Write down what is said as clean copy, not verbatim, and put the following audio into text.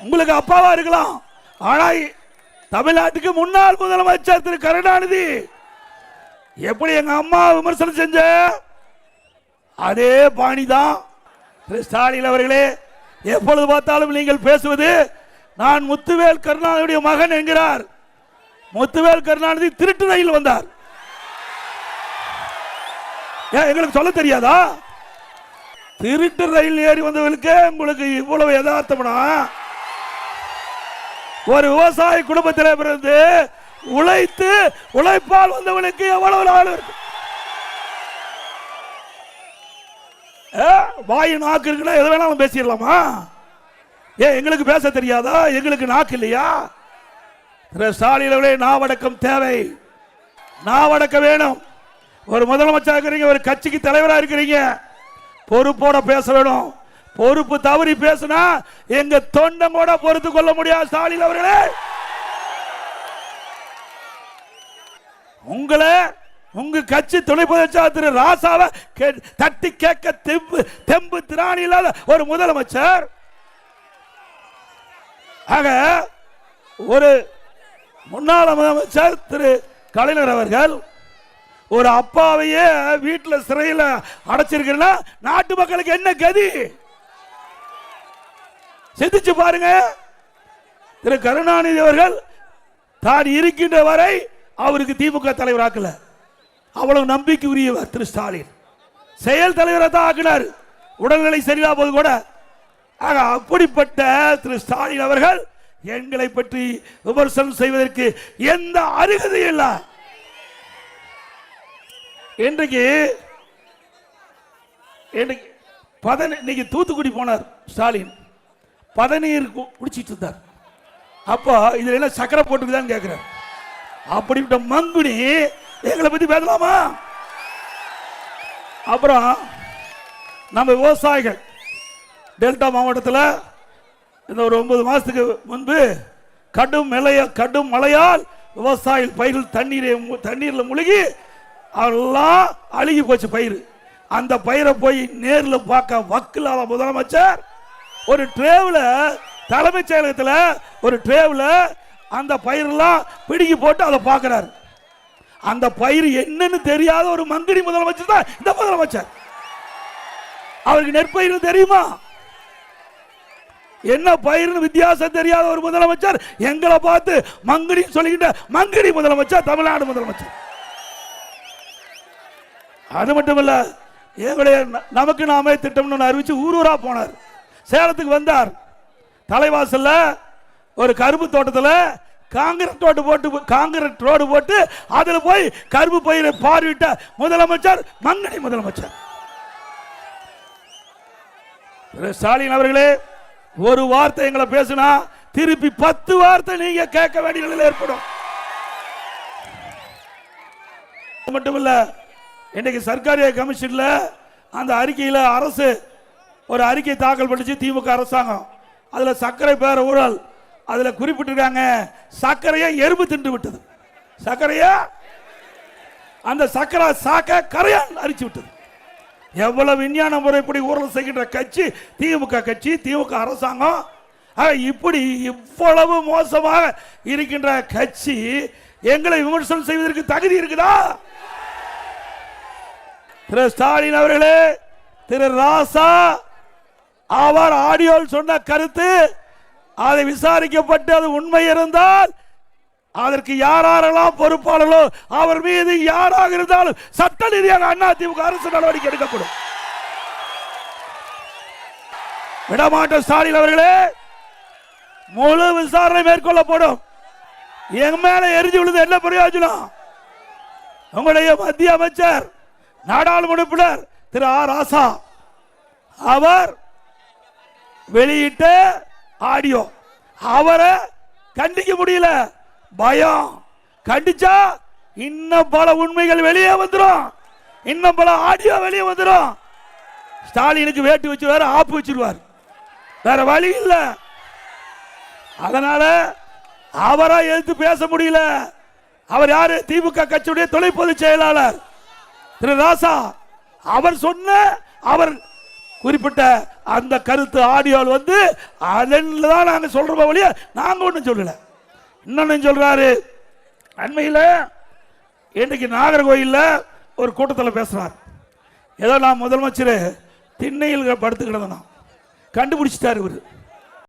உங்களுக்கு அப்பாவா இருக்கலாம். ஆனா தமிழ்நாட்டுக்கு முன்னாள் முதலமைச்சர் திரு கருணாநிதி எப்படி எங்க அம்மா விமர்சனம் செஞ்ச அதே பாணிதான் திரு ஸ்டாலின் அவர்களே. எப்பொழுது பார்த்தாலும் நீங்கள் பேசுவது நான் முத்துவேல் கருணாநிதியுடைய மகன் என்கிறார். முத்துவேல் கருணாநிதி திருட்டு ரயில் வந்தார். எங்களுக்கு சொல்ல தெரியாதா? திருட்டு ரயில் ஏறி வந்தவர்களுக்கு உங்களுக்கு இவ்வளவு யதார்த்தம்னா, ஒரு விவசாய குடும்பத்தில் பிறந்து உழைத்து உழைப்பால் வந்தவனுக்கு எவ்வளவு நாள் இருக்கு? வாயு நாக்கு இருக்குன்னா எது வேணாலும் பேசிடலாமா? எங்களுக்கு பேச தெரியாதா? எங்களுக்கு நாக்கு இல்லையா? ஸ்டாலின் அவர்களே, நாவடக்கம் தேவை. நாவடக்க வேணும். ஒரு முதலமைச்சர் இருக்கிறீங்க, ஒரு கட்சிக்கு தலைவராக இருக்கிறீங்க, பொறுப்போட பேச வேணும். பொறுப்பு தவறி பேசினா எங்க தொண்டம் கூட பொறுத்து கொள்ள முடியாது. ஸ்டாலின் அவர்களே, உங்களை உங்க கட்சி துணை பொதுச்செயலாளர் திரு ராசாவை தட்டி கேட்க தெம்பு திராணி இல்லாத ஒரு முதலமைச்சர். ஆக ஒரு முன்னாள் முதலமைச்சர் திரு கலைஞர் அவர்கள் ஒரு அப்பாவையே வீட்டில் சிறையில் அடைச்சிருக்கிறா நாட்டு மக்களுக்கு என்ன கதி? சிந்திச்சு பாருங்க. திரு கருணாநிதி அவர்கள் தான் இருக்கின்ற வரை அவருக்கு திமுக தலைவராக்கல. அவ்வளவு நம்பிக்கை உரியவர் திரு ஸ்டாலின். செயல் தலைவராக தான் ஆக்கினார், உடல்நிலை சரியில்லாத போது கூட. அப்படிப்பட்ட திரு ஸ்டாலின் அவர்கள் எங்களை பற்றி விமர்சனம் செய்வதற்கு எந்த அருகதையும் இல்லை. இன்றைக்கு இன்னைக்கு தூத்துக்குடி போனார் ஸ்டாலின், பதநீர் குடிச்சிட்டு இருந்தார். அப்போ இதுல எல்லாம் சக்கரை போட்டுக்குதான்னு கேட்கிறார். அப்படிப்பட்ட மங்குனி எங்களை பத்தி பேசலாமா? அப்புறம் நம்ம விவசாயிகள் டெல்டா மாவட்டத்தில் இந்த ஒரு 9 மாசத்துக்கு முன்பு கடும் மழையால் விவசாயிகள் பயிர்கள் தண்ணீரில் முழுகி எல்லாம் அழுகி போச்சு பயிர். அந்த பயிரை போய் நேரில் பார்க்க வக்கில்லாத முதலமைச்சர் ஒரு ட்ரேவில், தலைமைச் செயலகத்தில் ஒரு ட்ரேவில் அந்த பயிரெல்லாம் பிடுங்கி போட்டு அதை பார்க்கிறார். அந்த பயிர் என்னன்னு தெரியாத ஒரு மங்கடி முதலமைச்சர் தான் இந்த முதலமைச்சர். அவருக்கு நெற்பயிர் தெரியுமா? என்ன பயிர்னு வித்தியாசம் தெரியாத ஒரு முதலமைச்சர் எங்களை பார்த்து மங்கடி சொல்லிக்கிட்ட மங்கடி முதலமைச்சர் தமிழ்நாடு முதலமைச்சர். அது மட்டுமல்ல, எங்களுடைய நமக்கு நாமே திட்டம்னு அறிவிச்சு ஊரூரா போனார். சேலத்துக்கு வந்தார். தலைவாசல்ல ஒரு கரும்பு தோட்டத்தில் காங்கிரட் ரோடு போட்டு அதுல போய் கரும்பு பயிரை பார்வையிட்ட முதலமைச்சர் மங்கடி முதலமைச்சர். ஸ்டாலின் அவர்களே, ஒரு வார்த்தை எங்களை பேசினா திருப்பி 10 வார்த்தை நீங்க கேட்க வேண்டிய நிலை ஏற்படும். மட்டுமல்ல, இன்னைக்கு சர்க்காரிய கமிஷன்ல அந்த அறிக்கையில அரசு ஒரு அறிக்கை தாக்கல் பண்ணிச்சு, திமுக அரசாங்கம். அதுல சர்க்கரை பேர ஊழல் அதுல குறிப்பிட்டிருக்காங்க. சர்க்கரையை எறும்பு தின்று விட்டது. சர்க்கரையா அந்த சர்க்கரை சாக்க கரையான் அரிச்சு விட்டது. எவ்வளவு விஞ்ஞான முறைப்படி ஊழல் செய்கின்ற கட்சி திமுக கட்சி, திமுக அரசாங்கம். இப்படி இவ்வளவு மோசமாக இருக்கின்ற கட்சி எங்களை விமர்சனம் செய்வதற்கு தகுதி இருக்குதா? திரு ஸ்டாலின் அவர்களே, திரு ராசா அவர் ஆடியோ சொன்ன கருத்து அதை விசாரிக்கப்பட்டு அது உண்மை இருந்தால் அதற்கு யாரெல்லாம் பொறுப்பாளர்களோ அவர் மீது யாராக இருந்தாலும் சட்ட ரீதியாக அதிமுக அரசு நடவடிக்கை எடுக்கப்படும். விடமாட்டோம். ஸ்டாலின் அவர்களே, முழு விசாரணை மேற்கொள்ளப்படும். எங்க மேல எரிஞ்சு விழுந்து என்ன பிரயோஜனம்? உங்களுடைய மத்திய அமைச்சர் நாடாளுமன்ற உறுப்பினர் திரு ஆர் ராசா அவர் வெளியிட்ட ஆடியோ அவரை கண்டிக்க முடியல. பயம். கண்டிச்சா இன்னும் பல உண்மைகள் வெளியே வந்துடும், இன்னும் பல ஆடியோ வெளியே வந்துடும். ஸ்டாலினுக்கு வேட்டு வச்சு வேற ஆப்பு வச்சிருவார், வேற வழி இல்ல. அதனால அவரா எதிர்த்து பேச முடியல. அவர் யாரு? திமுக கட்சியுடைய துணை பொதுச் செயலாளர் திரு ராசா. அவர் சொன்ன அவர் குறிப்பிட்ட அந்த கருத்து ஆடியோவில் வந்து அதில் தான் நாங்கள் சொல்கிறோம் வழியா நாங்கள் ஒன்றும் சொல்லலை. இன்னொன்னு சொல்கிறாரு. அண்மையில் இன்றைக்கு நாகர்கோயிலில் ஒரு கூட்டத்தில் பேசுகிறார். ஏதோ நான் முதலமைச்சர் திண்ணையில் படுத்து கிடந்தேன், கண்டுபிடிச்சிட்டார் இவர்.